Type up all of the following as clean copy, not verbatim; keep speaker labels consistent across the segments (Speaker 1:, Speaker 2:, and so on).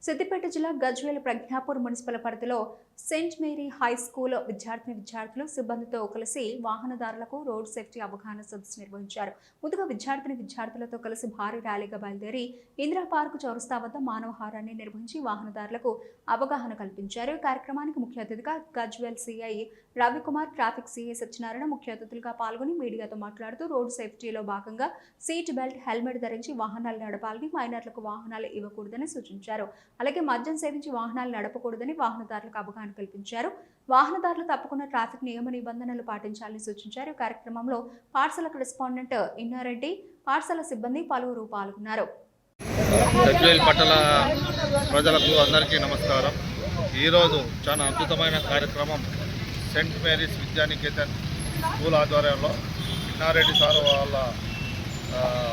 Speaker 1: సిద్దిపేట జిల్లా గజ్వేల్ ప్రజ్ఞాపూర్ మున్సిపల్ పరిధిలో Saint Mary high school విద్యార్థులు సిబ్బందితో కలిసి వాహనదారులకు రోడ్ సేఫ్టీ అవగాహన సదస్సు నిర్వహించారు. ముందుగా విద్యార్థులతో కలిసి భారీ ర్యాలీగా బయలుదేరి ఇందిరా పార్క్ చౌరస్తా వద్ద మానవహారాన్ని నిర్వహించి వాహనదారులకు అవగాహన కల్పించారు. కార్యక్రమానికి ముఖ్య అతిథిగా Gajwel CI Ravikumar, traffic CI Satyanarayana ముఖ్య అతిథులుగా పాల్గొని మీడియాతో మాట్లాడుతూ రోడ్ సేఫ్టీలో భాగంగా సీట్ బెల్ట్, హెల్మెట్ ధరించి వాహనాలు నడపాలని, మైనర్లకు వాహనాలు ఇవ్వకూడదని సూచించారు. అలాగే మద్యం సేవించి వాహనాలు నడపకూడదని వాహనదారులకు అవగాహన కల్పించారు. వాహనదారులు తప్పకుండా ట్రాఫిక్ నియమ నిబంధనలు పాటించాలని సూచించారు. కార్యక్రమంలో పాఠశాల కరెస్పాండెంట్ ఇన్నారెడ్డి, పాఠశాల సిబ్బంది పలువురు పాల్గొన్నారు.
Speaker 2: గజ్వేల్ పట్టణ ప్రజలకు అందరికీ నమస్కారం. ఈరోజు చాలా అద్భుతమైన కార్యక్రమం సెయింట్ మేరీస్ విద్యానికేతన్ స్కూల్ ఆధ్వర్యంలో, ఇన్నారెడ్డి సార్ వాళ్ళ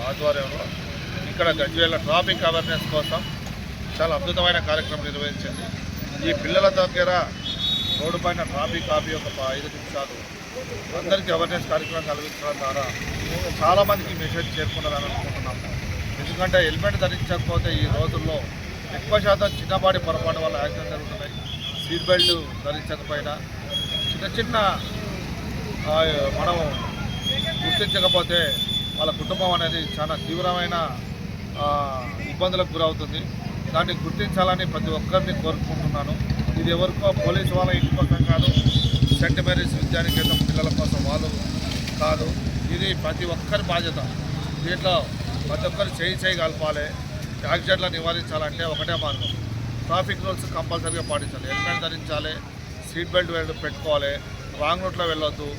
Speaker 2: ఆధ్వర్యంలో ఇక్కడ గజ్వేల్ ట్రాఫిక్ అవేర్నెస్ కోసం చాలా అద్భుతమైన కార్యక్రమం నిర్వహించింది. ఈ పిల్లల దగ్గర రోడ్డు పైన ట్రాఫిక్ ఆపి ఒక 5 నిమిషాలు అందరికీ అవేర్నెస్ కార్యక్రమం కలిగించడం ద్వారా చాలామందికి మెసేజ్ చేరుకున్నారని అనుకుంటున్నాము. ఎందుకంటే హెల్మెట్ ధరించకపోతే ఈ రోజుల్లో ఎక్కువ శాతం చిన్నపాటి పొరపాటు వల్ల యాక్సిడెంట్ జరుగుతున్నాయి. సీట్ బెల్ట్ ధరించకపోయినా చిన్న మనం గుర్తించకపోతే వాళ్ళ కుటుంబం అనేది చాలా తీవ్రమైన ఇబ్బందులకు గురవుతుంది. దాన్ని గుర్తించాలని ప్రతి ఒక్కరిని కోరుకుంటున్నాను. ఇది ఎవరికో పోలీసు వాళ్ళ ఇంటి కోసం కాదు, సెయింట్ మేరీస్ విద్యానికేతన్ పిల్లల కోసం వాళ్ళు కాదు, ఇది ప్రతి ఒక్కరి బాధ్యత. దీంట్లో ప్రతి ఒక్కరు చేయి కలపాలి. యాక్సిడెంట్లను నివారించాలంటే ఒకటే మార్గం, ట్రాఫిక్ రూల్స్ కంపల్సరీగా పాటించాలి. హెల్మెట్ ధరించాలి, సీట్ బెల్ట్ పెట్టుకోవాలి, రాంగ్ రూట్లో వెళ్ళొద్దు.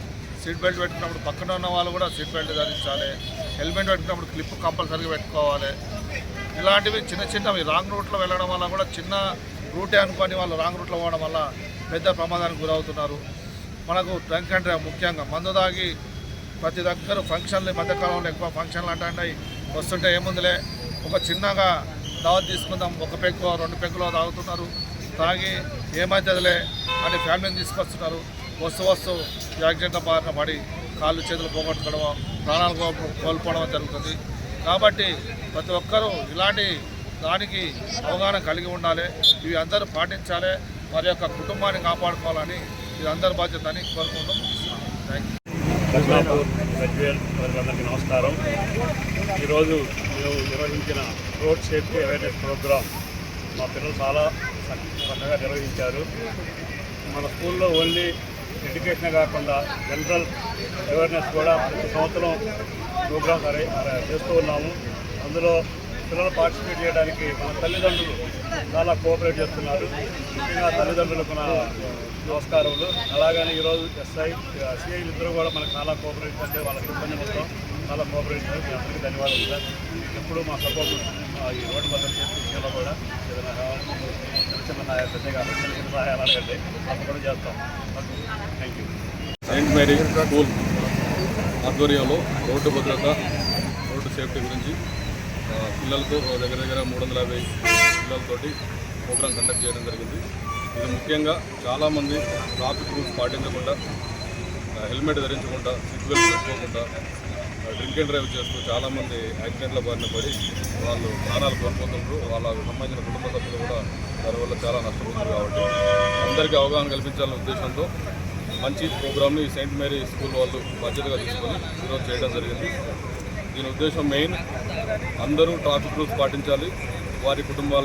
Speaker 2: సీట్ బెల్ట్ పెట్టుకున్నప్పుడు పక్కన ఉన్న వాళ్ళు కూడా సీట్ బెల్ట్ ధరించాలి. హెల్మెట్ పెట్టుకున్నప్పుడు క్లిప్ కంపల్సరీగా పెట్టుకోవాలి. ఇలాంటివి చిన్నవి రాంగ్ రూట్లో వెళ్ళడం వల్ల కూడా చిన్న రూటే అనుకొని వాళ్ళు రాంగ్ రూట్లో పోవడం వల్ల పెద్ద ప్రమాదానికి గురవుతున్నారు. మనకు డ్రంక్ అండ్ డ్రైవ్ ముఖ్యంగా మందు దాగి ప్రతి దగ్గర ఫంక్షన్లు, మధ్యకాలంలో ఎక్కువ ఫంక్షన్లు అంటే వస్తుంటే ఏముందిలే ఒక చిన్నగా దావత్ తీసుకుందాం, 1 పెగ్గు 2 పెగ్గులో తాగుతున్నారు. తాగి ఏమవుతుందిలే అని ఫ్యామిలీని తీసుకొస్తున్నారు. వస్తూ యాక్సిడెంట్ల బారిన పడి కాళ్ళు చేతులు పోగొట్టుకోవడం, ప్రాణాలు కోల్పోవడం జరుగుతుంది. కాబట్టి ప్రతి ఒక్కరూ ఇలాంటి దానికి అవగాహన కలిగి ఉండాలి. ఇవి అందరూ పాటించాలి. వారి యొక్క కుటుంబాన్ని కాపాడుకోవాలని ఇది అందరి బాధ్యత అని కోరుకుంటూ థ్యాంక్ యూ.
Speaker 3: గజ్వేల్ వారికి నమస్కారం. ఈరోజు మేము నిర్వహించిన రోడ్ సేఫ్టీ అవేర్నెస్ ప్రోగ్రాం మా పిల్లలు చాలా చక్కగా నిర్వహించారు. మన స్కూల్లో ఓన్లీ ఎడ్యుకేషనే కాకుండా జనరల్ అవేర్నెస్ కూడా ప్రతి సంవత్సరం ప్రోగ్రాం చేస్తూ ఉన్నాము. అందులో పిల్లలు పార్టిసిపేట్ చేయడానికి మన తల్లిదండ్రులు చాలా కోఆపరేట్ చేస్తున్నారు. ముఖ్యంగా తల్లిదండ్రులకు నా నమస్కారములు. అలాగని ఈరోజు సిఐలు ఇద్దరు కూడా మనకు చాలా కోఆపరేట్ చేస్తే వాళ్ళకి ఇబ్బంది మొత్తం చాలా కోఆపరేట్ చేస్తే మీ అందరికీ ధన్యవాదాలు సార్. ఎప్పుడు మా సపోర్ట్ ఈ రోడ్డు భద్రత చేసే విషయంలో కూడా ఏదైనా చిన్న సహాయాలు అడగండి, తప్పకుండా చేస్తాం. Thank you.
Speaker 4: Saint Mary school ఆధ్వర్యంలో రోడ్డు భద్రత, రోడ్డు సేఫ్టీ గురించి పిల్లలతో దగ్గర 350 పిల్లలతోటి ప్రోగ్రాం కండక్ట్ చేయడం జరిగింది. ఇది ముఖ్యంగా చాలామంది ట్రాఫిక్ రూల్స్ పాటించకుండా, హెల్మెట్ ధరించకుండా, సీట్ బెల్ట్ పెట్టుకోకుండా డ్రింక్ అండ్ డ్రైవ్ చేస్తూ చాలామంది యాక్సిడెంట్ల బారిన పడి వాళ్ళు ప్రాణాలు కోల్పోతున్నారు. వాళ్ళకు సంబంధించిన కుటుంబ సభ్యులు కూడా దానివల్ల చాలా నష్టపోతున్నారు. కాబట్టి అందరికీ అవగాహన కల్పించాలనే ఉద్దేశంతో మంచి ప్రోగ్రామ్ని సెయింట్ మేరీ స్కూల్ వాళ్ళు బాధ్యతగా తీసుకొని ఈరోజు చేయడం జరిగింది. దీని ఉద్దేశం మెయిన్ అందరూ ట్రాఫిక్ రూల్స్ పాటించాలి, వారి కుటుంబాలు